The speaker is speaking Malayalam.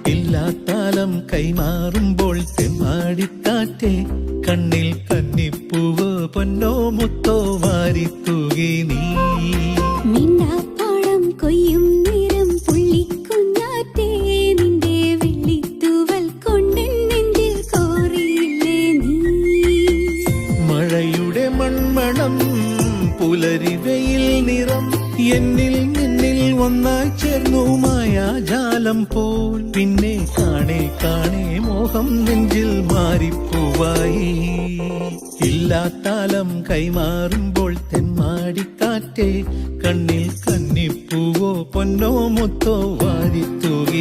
ഇല്ലാത്താലം കൈമാറുമ്പോൾ തെമ്മാടിക്കാറ്റേ കണ്ണിൽ കന്നിപ്പൂവോ പൊന്നോ മുത്തോ വാരിത്തൂകി നീ. മിണ്ടാപ്പാടം കൊയ്യും നേരം പുള്ളിക്കുഞ്ഞാറ്റേ നിന്റെ വെള്ളിത്തൂവൽ കൊണ്ട് നെഞ്ചിൽ കോറിയില്ലേ നീ. മഴയുടെ മൺമണം പുലരി വെയിൽ നിറം എന്നിൽ നിന്നിൽ ഒന്നായി ചേർന്നു മായാജാലം പോൽ. പിന്നെ കാണേ കാണേ മോഹം നെഞ്ചിൽ മാറിപ്പോവായി. ഇല്ലാത്താലം കൈമാറുമ്പോൾ തെമ്മാടിക്കാറ്റേ കണ്ണിൽ കന്നിപ്പൂവോ പൊന്നോ മുത്തോ വാരിത്തൂകി